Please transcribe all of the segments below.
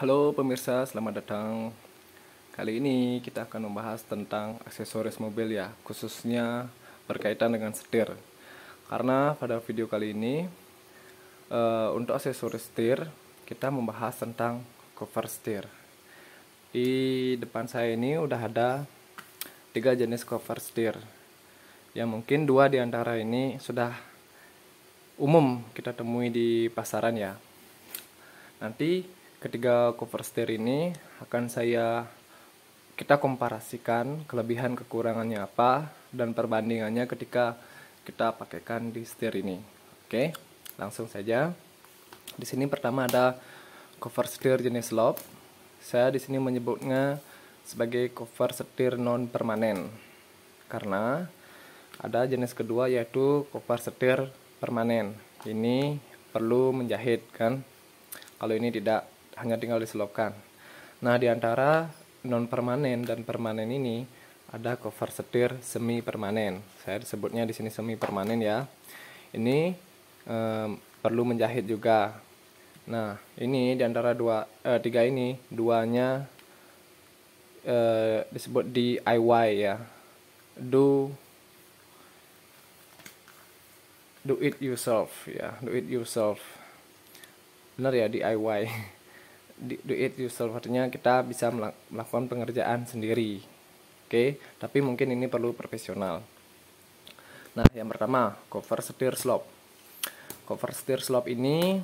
Halo pemirsa, selamat datang. Kali ini kita akan membahas tentang aksesoris mobil ya, khususnya berkaitan dengan setir. Karena pada video kali ini untuk aksesoris setir kita membahas tentang cover setir. Di depan saya ini udah ada 3 jenis cover setir. Ya mungkin 2 di antara ini sudah umum kita temui di pasaran ya. Nanti ketiga cover setir ini akan kita komparasikan kelebihan kekurangannya apa dan perbandingannya ketika kita pakaikan di setir ini. Oke, langsung saja. Di sini pertama ada cover setir jenis lob. Saya di sini menyebutnya sebagai cover setir non permanen karena ada jenis kedua yaitu cover setir permanen. Ini perlu menjahit kan. Kalau ini tidak, hanya tinggal diselopkan. Nah, di antara non permanen dan permanen ini ada cover setir semi permanen. Saya sebutnya di sini semi permanen ya. Ini perlu menjahit juga. Nah, ini di antara tiga ini, duanya disebut DIY ya. Do it yourself ya, do it yourself. Benar ya, DIY. Do it yourself artinya kita bisa melakukan pengerjaan sendiri. Oke, tapi mungkin ini perlu profesional. Nah, yang pertama, cover setir slop. Cover setir slop ini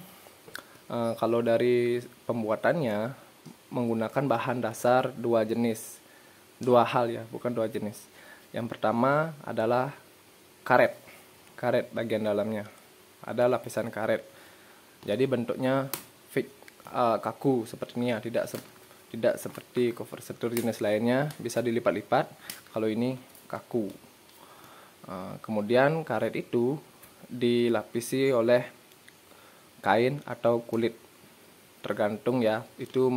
kalau dari pembuatannya menggunakan bahan dasar dua hal ya, bukan dua jenis. Yang pertama adalah karet bagian dalamnya, ada lapisan karet. Jadi bentuknya kaku seperti ini ya, tidak seperti cover setir jenis lainnya bisa dilipat-lipat. Kalau ini kaku. Kemudian karet itu dilapisi oleh kain atau kulit, tergantung ya, itu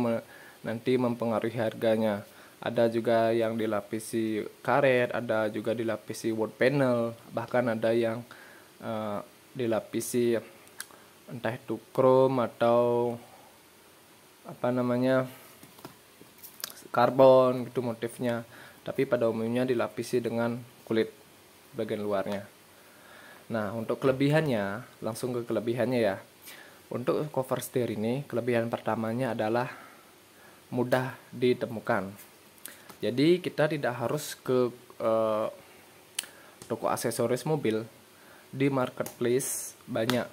nanti mempengaruhi harganya. Ada juga yang dilapisi karet, ada juga dilapisi wood panel, bahkan ada yang dilapisi entah itu chrome atau karbon gitu motifnya, tapi pada umumnya dilapisi dengan kulit bagian luarnya. Nah, untuk kelebihannya, langsung ke kelebihannya ya. Untuk cover setir ini, kelebihan pertamanya adalah mudah ditemukan. Jadi kita tidak harus ke toko aksesoris mobil. Di marketplace banyak,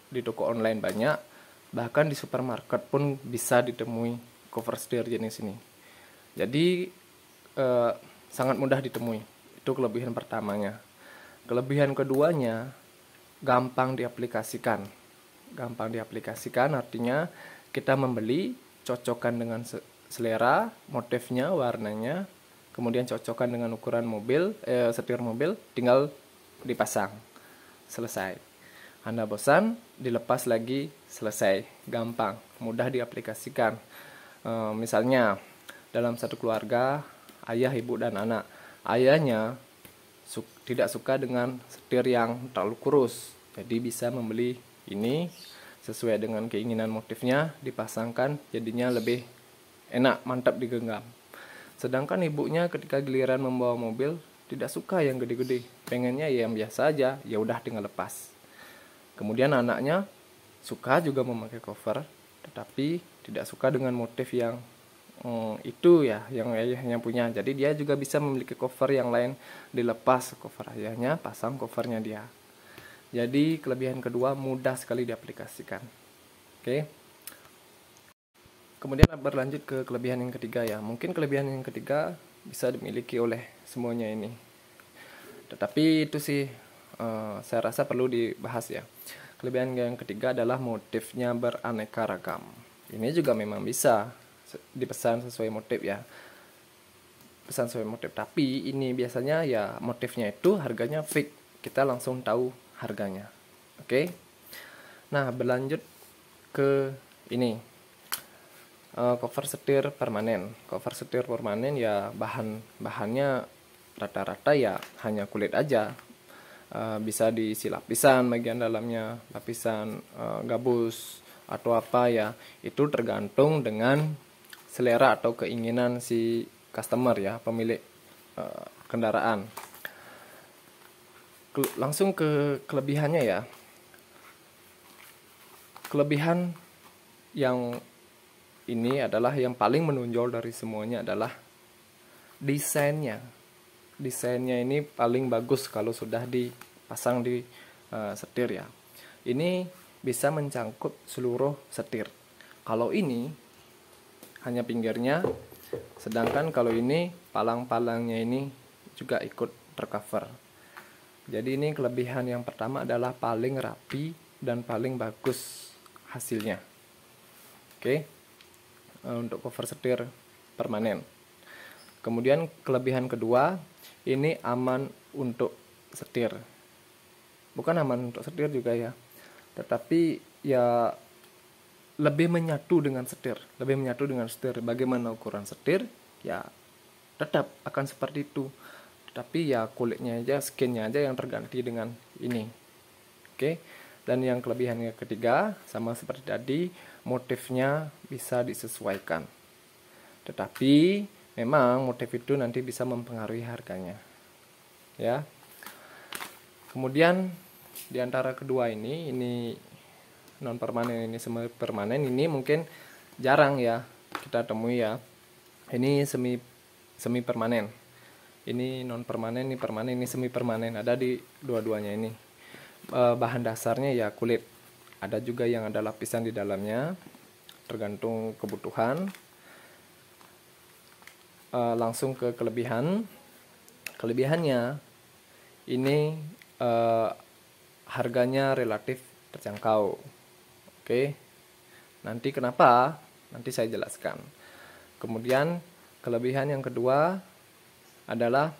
di toko online banyak, bahkan di supermarket pun bisa ditemui cover setir jenis ini. Jadi sangat mudah ditemui. Itu kelebihan pertamanya. Kelebihan keduanya, gampang diaplikasikan. Gampang diaplikasikan artinya kita membeli, cocokkan dengan selera, motifnya, warnanya, kemudian cocokkan dengan ukuran mobil, setir mobil, tinggal dipasang. Selesai. Anda bosan, dilepas lagi, selesai. Gampang, mudah diaplikasikan. Misalnya dalam satu keluarga, ayah, ibu, dan anak. Ayahnya tidak suka dengan setir yang terlalu kurus, jadi bisa membeli ini sesuai dengan keinginan motifnya, dipasangkan, jadinya lebih enak, mantap digenggam. Sedangkan ibunya ketika giliran membawa mobil tidak suka yang gede-gede, pengennya yang biasa aja, ya udah tinggal lepas. Kemudian anaknya suka juga memakai cover, tetapi tidak suka dengan motif yang itu ya, yang ayahnya punya. Jadi dia juga bisa memiliki cover yang lain, dilepas cover ayahnya, pasang covernya dia. Jadi kelebihan kedua mudah sekali diaplikasikan. Oke. Kemudian berlanjut ke kelebihan yang ketiga ya. Mungkin kelebihan yang ketiga bisa dimiliki oleh semuanya ini. Tetapi itu sih saya rasa perlu dibahas ya. Kelebihan yang ketiga adalah motifnya beraneka ragam. Ini juga memang bisa dipesan sesuai motif ya. Pesan sesuai motif, tapi ini biasanya ya motifnya itu harganya fix. Kita langsung tahu harganya. Oke. Nah, berlanjut ke ini. Cover setir permanen. Cover setir permanen ya bahannya rata-rata ya hanya kulit aja. Bisa diisi lapisan bagian dalamnya, lapisan gabus atau apa ya, itu tergantung dengan selera atau keinginan si customer ya, pemilik kendaraan. Langsung ke kelebihannya ya. Kelebihan yang ini adalah yang paling menonjol dari semuanya adalah desainnya. Desainnya ini paling bagus kalau sudah dipasang di setir ya. Ini bisa mencangkut seluruh setir. Kalau ini hanya pinggirnya, sedangkan kalau ini palang-palangnya ini juga ikut tercover. Jadi ini kelebihan yang pertama adalah paling rapi dan paling bagus hasilnya. Oke. Untuk cover setir permanen. Kemudian kelebihan kedua, ini aman untuk setir. Bukan aman untuk setir juga ya, tetapi ya lebih menyatu dengan setir. Lebih menyatu dengan setir. Bagaimana ukuran setir? Ya tetap akan seperti itu. Tapi ya kulitnya aja, skinnya aja yang terganti dengan ini. Oke. Dan yang kelebihannya ketiga, sama seperti tadi, motifnya bisa disesuaikan. Tetapi memang motif itu nanti bisa mempengaruhi harganya. Ya. Kemudian di antara kedua ini non permanen, ini semi permanen, ini mungkin jarang ya kita temui ya. Ini semi permanen. Ini non permanen, ini permanen, ini semi permanen, ada di dua-duanya ini. Bahan dasarnya ya kulit. Ada juga yang ada lapisan di dalamnya, tergantung kebutuhan. Langsung ke kelebihan. Kelebihannya ini harganya relatif terjangkau. Oke. Nanti kenapa? Nanti saya jelaskan. Kemudian kelebihan yang kedua adalah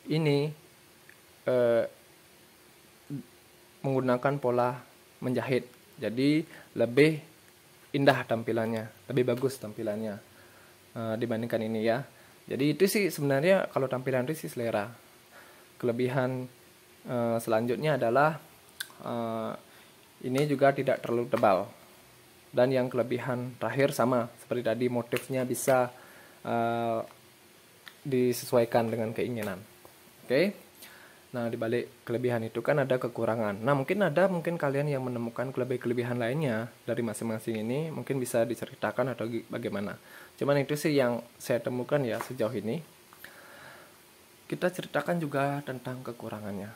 ini menggunakan pola menjahit. Jadi lebih indah tampilannya, lebih bagus tampilannya dibandingkan ini ya. Jadi itu sih sebenarnya kalau tampilan itu sih selera. Kelebihan selanjutnya adalah ini juga tidak terlalu tebal. Dan yang kelebihan terakhir sama seperti tadi, motifnya bisa disesuaikan dengan keinginan. Oke. Nah, dibalik kelebihan itu kan ada kekurangan. Nah, mungkin kalian yang menemukan kelebihan lainnya dari masing-masing ini, mungkin bisa diceritakan atau bagaimana. Cuman itu sih yang saya temukan ya sejauh ini. Kita ceritakan juga tentang kekurangannya.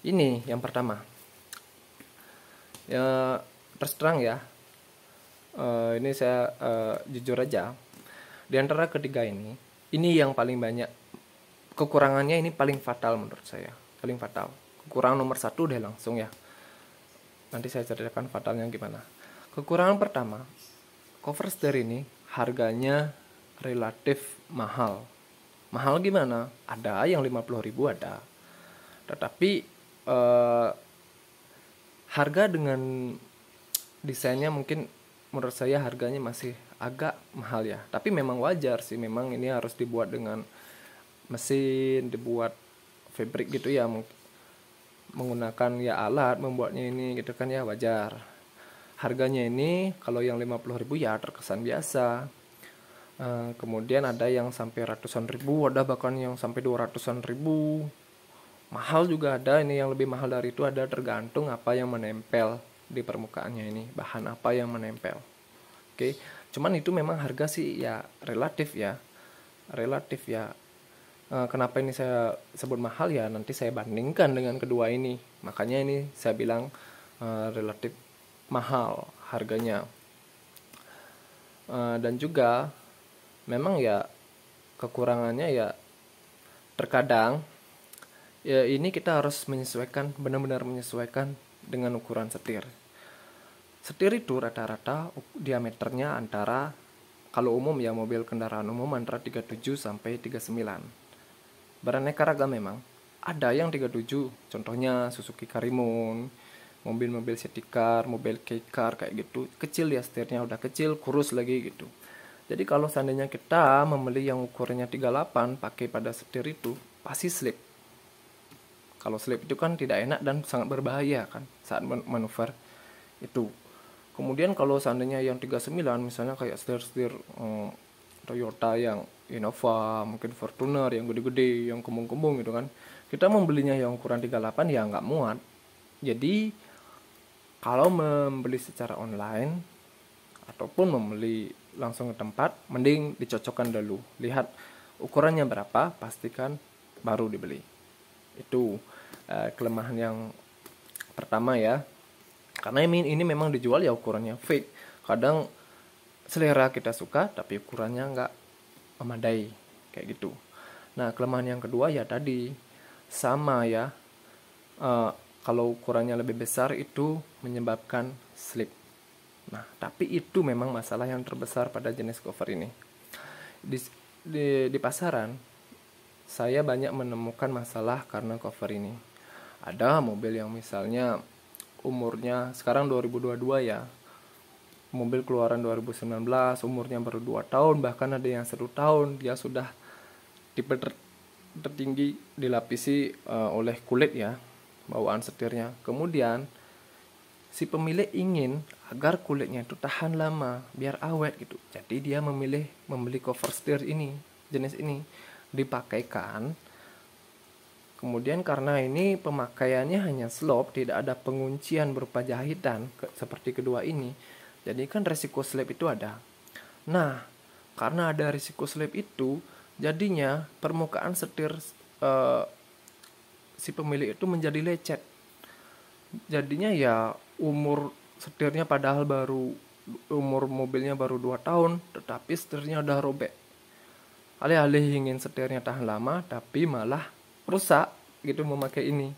Ini yang pertama. Ya, terus terang ya. Ini saya jujur aja. Di antara ketiga ini yang paling banyak kekurangannya, ini paling fatal menurut saya, paling fatal. Kekurangan nomor 1 deh langsung ya. Nanti saya ceritakan fatalnya gimana. Kekurangan pertama, cover setir ini harganya relatif mahal. Mahal gimana? Ada yang 50.000 ada. Tetapi harga dengan desainnya mungkin menurut saya harganya masih agak mahal ya. Tapi memang wajar sih, memang ini harus dibuat dengan mesin, dibuat fabrik gitu ya, menggunakan ya alat membuatnya ini gitu kan ya, wajar. Harganya ini kalau yang 50.000 ya terkesan biasa. Kemudian ada yang sampai ratusan ribu, ada bahkan yang sampai 200-an ribu. Mahal juga ada, ini yang lebih mahal dari itu ada, tergantung apa yang menempel di permukaannya ini, bahan apa yang menempel. Oke. Cuman itu memang harga sih ya relatif ya. Kenapa ini saya sebut mahal ya, nanti saya bandingkan dengan kedua ini. Makanya ini saya bilang relatif mahal harganya. Dan juga memang ya kekurangannya ya terkadang ya ini kita harus menyesuaikan, benar-benar menyesuaikan dengan ukuran setir. Setir itu rata-rata diameternya antara, kalau umum ya mobil kendaraan umum antara 37 sampai 39. Beraneka ragam memang. Ada yang 37, contohnya Suzuki Karimun, mobil-mobil city car, mobil kei car kayak gitu. Kecil ya setirnya, udah kecil, kurus lagi gitu. Jadi kalau seandainya kita membeli yang ukurannya 38 pakai pada setir itu, pasti slip. Kalau slip itu kan tidak enak dan sangat berbahaya kan saat manuver itu. Kemudian kalau seandainya yang 39 misalnya kayak setir-setir Toyota yang Innova, mungkin Fortuner yang gede-gede, yang kembung-kembung gitu kan. Kita membelinya yang ukuran 38 ya nggak muat. Jadi kalau membeli secara online ataupun membeli langsung ke tempat, mending dicocokkan dulu. Lihat ukurannya berapa, pastikan baru dibeli. Itu kelemahan yang pertama ya. Karena ini memang dijual ya ukurannya fake. Kadang selera kita suka tapi ukurannya nggak memadai kayak gitu. Nah, kelemahan yang kedua ya tadi sama ya. Kalau ukurannya lebih besar itu menyebabkan slip. Nah, tapi itu memang masalah yang terbesar pada jenis cover ini. Di pasaran saya banyak menemukan masalah karena cover ini. Ada mobil yang misalnya umurnya sekarang 2022 ya, mobil keluaran 2019, umurnya baru 2 tahun, bahkan ada yang 1 tahun, dia sudah tipe tertinggi dilapisi oleh kulit ya, bawaan setirnya. Kemudian si pemilik ingin agar kulitnya itu tahan lama, biar awet gitu. Jadi dia memilih membeli cover setir ini, jenis ini, dipakaikan. Kemudian karena ini pemakaiannya hanya slop, tidak ada penguncian berupa jahitan seperti kedua ini, jadi kan resiko slip itu ada. Nah, karena ada risiko slip itu, jadinya permukaan setir si pemilik itu menjadi lecet. Jadinya ya umur setirnya padahal umur mobilnya baru 2 tahun, tetapi setirnya udah robek. Alih-alih ingin setirnya tahan lama, tapi malah rusak gitu memakai ini.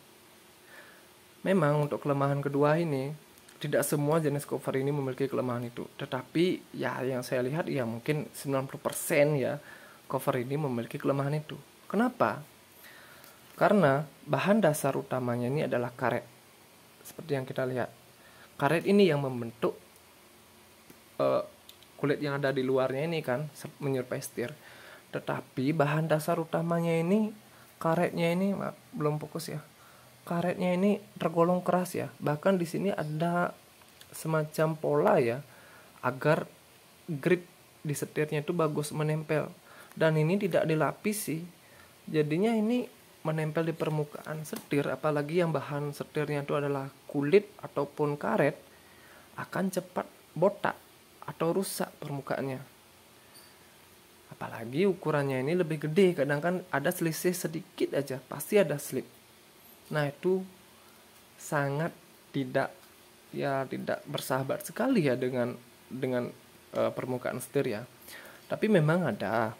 Memang untuk kelemahan kedua ini, tidak semua jenis cover ini memiliki kelemahan itu. Tetapi ya yang saya lihat ya mungkin 90% ya cover ini memiliki kelemahan itu. Kenapa? Karena bahan dasar utamanya ini adalah karet. Seperti yang kita lihat. Karet ini yang membentuk kulit yang ada di luarnya ini kan menyerupai setir. Tetapi bahan dasar utamanya ini, karetnya ini belum fokus ya. Karetnya ini tergolong keras ya. Bahkan di sini ada semacam pola ya agar grip di setirnya itu bagus menempel. Dan ini tidak dilapisi. Jadinya ini menempel di permukaan setir, apalagi yang bahan setirnya itu adalah kulit ataupun karet, akan cepat botak atau rusak permukaannya. Apalagi ukurannya ini lebih gede, kadang kan ada selisih sedikit aja pasti ada slip. Nah, itu sangat tidak bersahabat sekali ya dengan permukaan setir ya. Tapi memang ada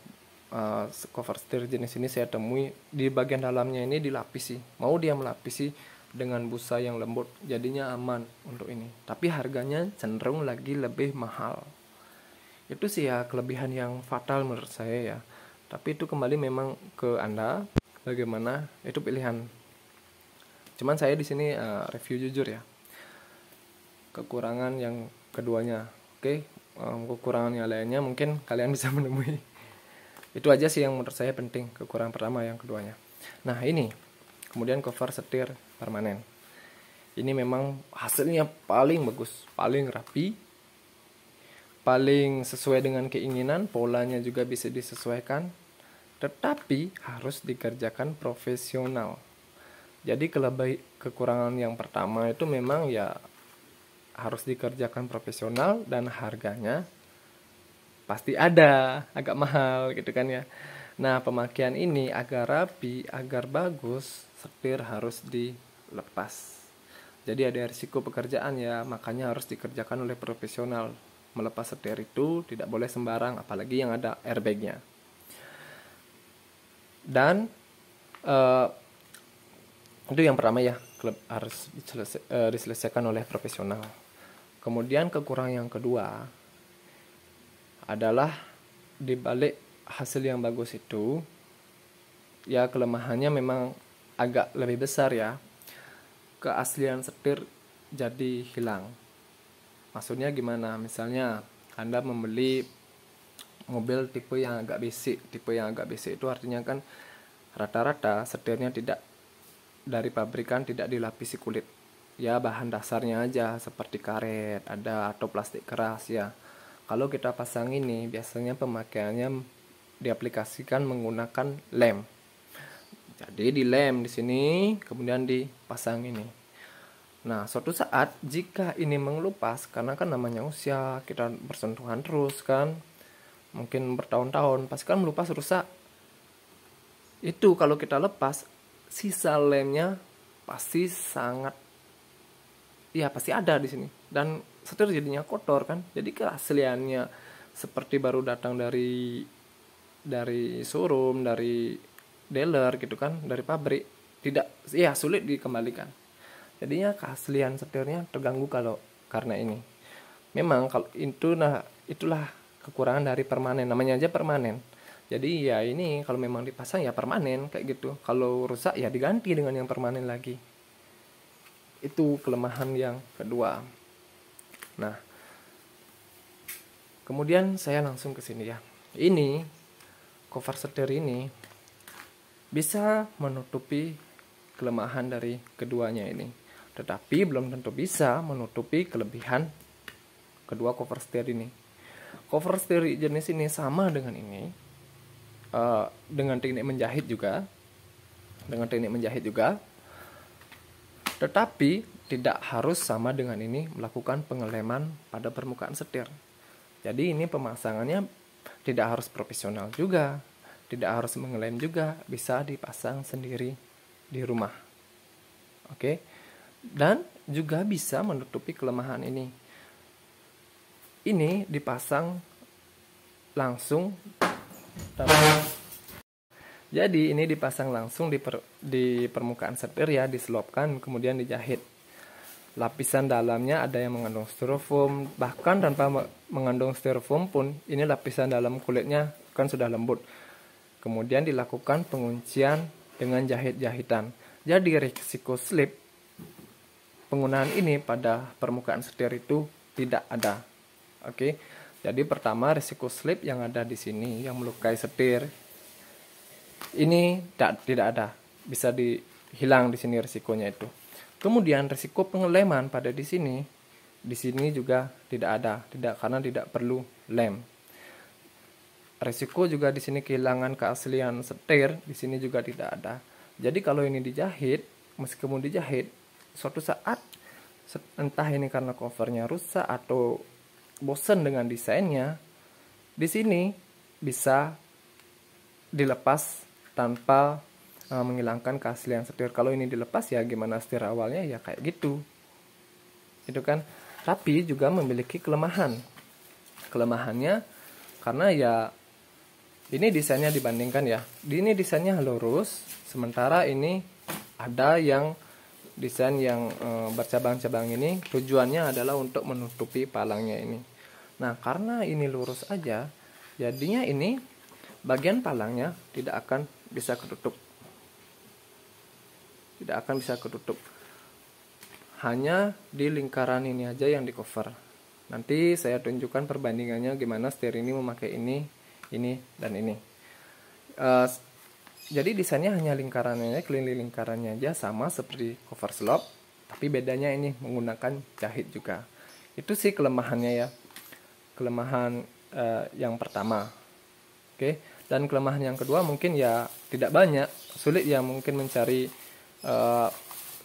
cover setir jenis ini saya temui di bagian dalamnya ini dilapisi. Mau dia melapisi dengan busa yang lembut, jadinya aman untuk ini. Tapi harganya cenderung lagi lebih mahal. Itu sih ya kelebihan yang fatal menurut saya ya. Tapi itu kembali memang ke Anda, bagaimana itu pilihan. Cuman saya di sini review jujur ya. Kekurangan yang keduanya, oke. Kekurangan yang lainnya mungkin kalian bisa menemui. Itu aja sih yang menurut saya penting, kekurangan pertama yang keduanya. Nah, ini kemudian cover setir permanen. Ini memang hasilnya paling bagus, paling rapi, paling sesuai dengan keinginan, polanya juga bisa disesuaikan, tetapi harus dikerjakan profesional. Jadi kekurangan yang pertama itu memang ya harus dikerjakan profesional dan harganya pasti ada, agak mahal gitu kan ya. Nah, pemakaian ini agar rapi, agar bagus, setir harus dilepas. Jadi ada risiko pekerjaan ya, makanya harus dikerjakan oleh profesional. Melepas setir itu tidak boleh sembarang, apalagi yang ada airbagnya. Dan itu yang pertama ya, harus diselesaikan oleh profesional. Kemudian kekurangan yang kedua adalah di balik hasil yang bagus itu ya kelemahannya memang agak lebih besar ya. Keaslian setir jadi hilang. Maksudnya gimana? Misalnya Anda membeli mobil tipe yang agak basic. Tipe yang agak basic itu artinya kan rata-rata setirnya tidak dari pabrikan tidak dilapisi kulit. ya bahan dasarnya aja seperti karet ada atau plastik keras ya. Kalau kita pasang ini biasanya pemakaiannya diaplikasikan menggunakan lem. Jadi dilem di sini kemudian dipasang ini. Nah, suatu saat jika ini mengelupas, karena kan namanya usia, kita bersentuhan terus kan, mungkin bertahun-tahun, pasti kan melupas, rusak. Itu kalau kita lepas, sisa lemnya pasti sangat, ya pasti ada di sini. Dan setir jadinya kotor kan, jadi keasliannya seperti baru datang dari showroom, dari dealer gitu kan, dari pabrik, tidak, ya sulit dikembalikan. Jadinya keaslian setirnya terganggu kalau karena ini. Memang kalau itu, nah itulah kekurangan dari permanen, namanya aja permanen. Jadi ya ini kalau memang dipasang ya permanen kayak gitu. Kalau rusak ya diganti dengan yang permanen lagi. Itu kelemahan yang kedua. Nah, kemudian saya langsung ke sini ya. Ini cover setir ini bisa menutupi kelemahan dari keduanya ini, tetapi belum tentu bisa menutupi kelebihan kedua cover setir ini. Cover setir jenis ini sama dengan ini, dengan teknik menjahit juga, tetapi tidak harus sama dengan ini melakukan pengeleman pada permukaan setir. Jadi ini pemasangannya tidak harus profesional juga, tidak harus mengelem juga, bisa dipasang sendiri di rumah. Oke. Dan juga bisa menutupi kelemahan ini. Ini dipasang langsung. Jadi ini dipasang langsung di permukaan setir ya, diselopkan kemudian dijahit. Lapisan dalamnya ada yang mengandung styrofoam, bahkan tanpa mengandung styrofoam pun ini lapisan dalam kulitnya kan sudah lembut. Kemudian dilakukan penguncian dengan jahit-jahitan. Jadi risiko slip penggunaan ini pada permukaan setir itu tidak ada. Oke. Jadi pertama risiko slip yang ada di sini yang melukai setir ini tidak ada. Bisa dihilang di sini risikonya itu. Kemudian risiko pengeleman pada di sini juga tidak ada, karena tidak perlu lem. Risiko juga di sini kehilangan keaslian setir, di sini juga tidak ada. Jadi kalau ini dijahit, meskipun dijahit, suatu saat entah ini karena covernya rusak atau bosan dengan desainnya, di sini bisa dilepas tanpa menghilangkan keaslian setir. Kalau ini dilepas ya gimana setir awalnya ya kayak gitu. Itu kan. Tapi juga memiliki kelemahan. Kelemahannya karena ya ini desainnya dibandingkan ya. Ini desainnya lurus, sementara ini ada yang desain yang bercabang-cabang ini tujuannya adalah untuk menutupi palangnya ini. Nah, karena ini lurus aja, jadinya ini bagian palangnya tidak akan bisa ketutup. Hanya di lingkaran ini aja yang di cover. Nanti saya tunjukkan perbandingannya gimana setir ini memakai ini, dan ini. Jadi desainnya hanya lingkarannya, keliling lingkarannya aja sama seperti cover slop, tapi bedanya ini menggunakan jahit juga. Itu sih kelemahannya ya. Kelemahan yang pertama. Oke. Dan kelemahan yang kedua mungkin ya tidak banyak, sulit ya mungkin mencari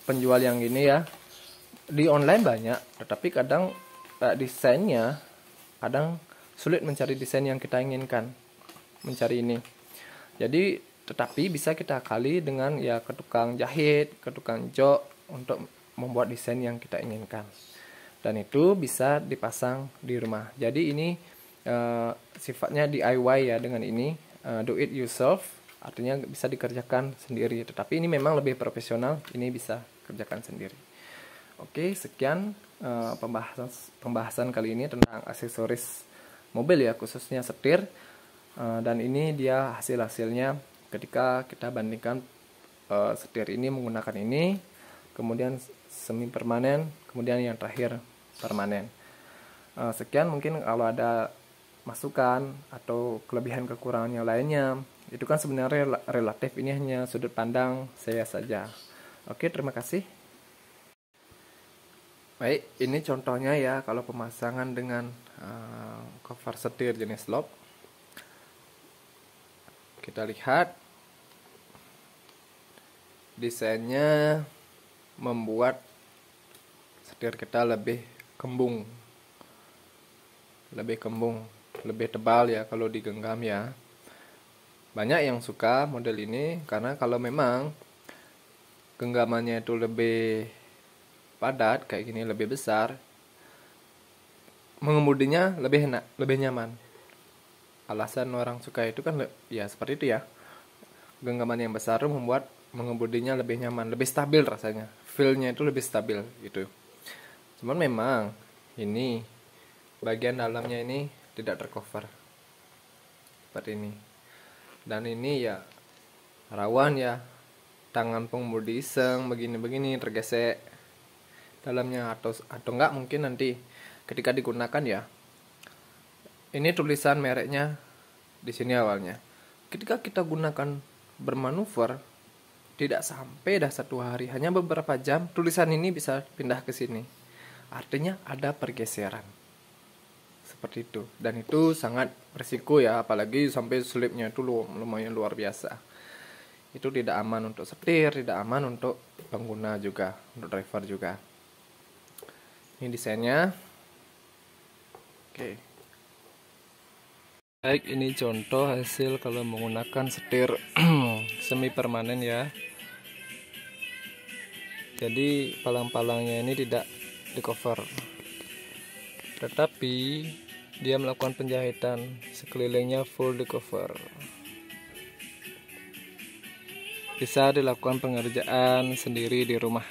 penjual yang gini ya. Di online banyak, tetapi kadang desainnya kadang sulit mencari desain yang kita inginkan, mencari ini. Jadi tetapi bisa kita kali dengan ya ke tukang jahit, ke tukang jok untuk membuat desain yang kita inginkan. Dan itu bisa dipasang di rumah. Jadi ini sifatnya DIY ya, dengan ini do it yourself, artinya bisa dikerjakan sendiri. Tetapi ini memang lebih profesional, ini bisa kerjakan sendiri. Oke, sekian pembahasan kali ini tentang aksesoris mobil ya, khususnya setir. Dan ini dia hasil-hasilnya ketika kita bandingkan setir ini menggunakan ini, kemudian semi permanen, kemudian yang terakhir permanen. Sekian, mungkin kalau ada masukan atau kelebihan kekurangan yang lainnya, itu kan sebenarnya relatif, ini hanya sudut pandang saya saja. Oke, terima kasih. Baik, ini contohnya ya kalau pemasangan dengan cover setir jenis lock. Kita lihat desainnya membuat setir kita lebih kembung, lebih tebal ya kalau digenggam ya. Banyak yang suka model ini karena kalau memang genggamannya itu lebih padat kayak gini, lebih besar, mengemudinya lebih enak, lebih nyaman. Alasan orang suka itu kan ya seperti itu ya. Genggaman yang besar membuat mengemudinya lebih nyaman, lebih stabil rasanya. Feel-nya itu lebih stabil gitu. Cuman memang ini bagian dalamnya ini tidak tercover. Seperti ini. Dan ini ya rawan ya. Tangan pengemudi iseng begini-begini tergesek dalamnya atau enggak mungkin nanti ketika digunakan ya. Ini tulisan mereknya di sini awalnya. Ketika kita gunakan bermanuver tidak sampai dah 1 hari, hanya beberapa jam tulisan ini bisa pindah ke sini. Artinya ada pergeseran. Seperti itu. Dan itu sangat berisiko ya, apalagi sampai slipnya itu lumayan luar biasa. Itu tidak aman untuk setir, tidak aman untuk pengguna juga, untuk driver juga. Ini desainnya. Oke. Baik, ini contoh hasil kalau menggunakan setir semi permanen ya. Jadi palang-palangnya ini tidak di cover, tetapi dia melakukan penjahitan sekelilingnya full di cover. Bisa dilakukan pengerjaan sendiri di rumah.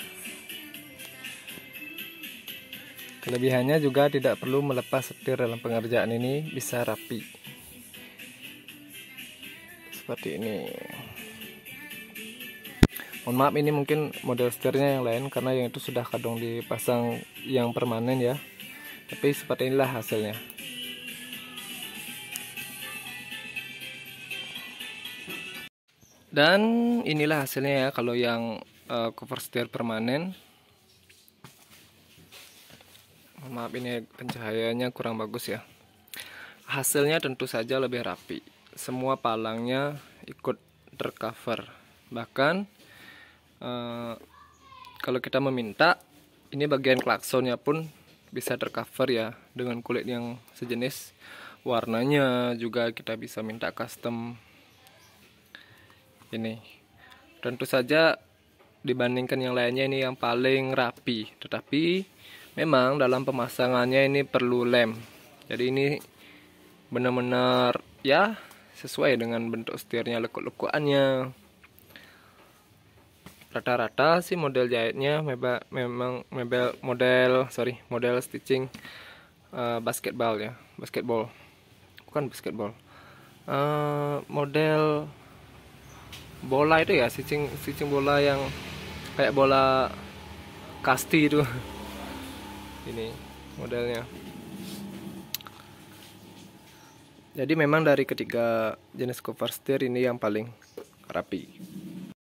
Kelebihannya juga tidak perlu melepas setir dalam pengerjaan ini, bisa rapi. Seperti ini. Mohon maaf, ini mungkin model setirnya yang lain karena yang itu sudah kadang dipasang yang permanen ya. Tapi seperti inilah hasilnya. Dan inilah hasilnya ya kalau yang cover setir permanen. Mohon maaf, ini pencahayaannya kurang bagus ya. Hasilnya tentu saja lebih rapi. Semua palangnya ikut tercover. Bahkan kalau kita meminta, ini bagian klaksonnya pun bisa tercover ya dengan kulit yang sejenis. Warnanya juga kita bisa minta custom. Ini tentu saja dibandingkan yang lainnya ini yang paling rapi. Tetapi memang dalam pemasangannya ini perlu lem. Jadi ini benar-benar ya sesuai dengan bentuk setirnya, lekuk-lekukannya. Rata-rata sih model jahitnya memang model stitching basketball ya, bukan basketball, model bola itu ya, stitching bola yang kayak bola kasti itu. Ini modelnya. Jadi memang dari ketiga jenis cover setir ini yang paling rapi.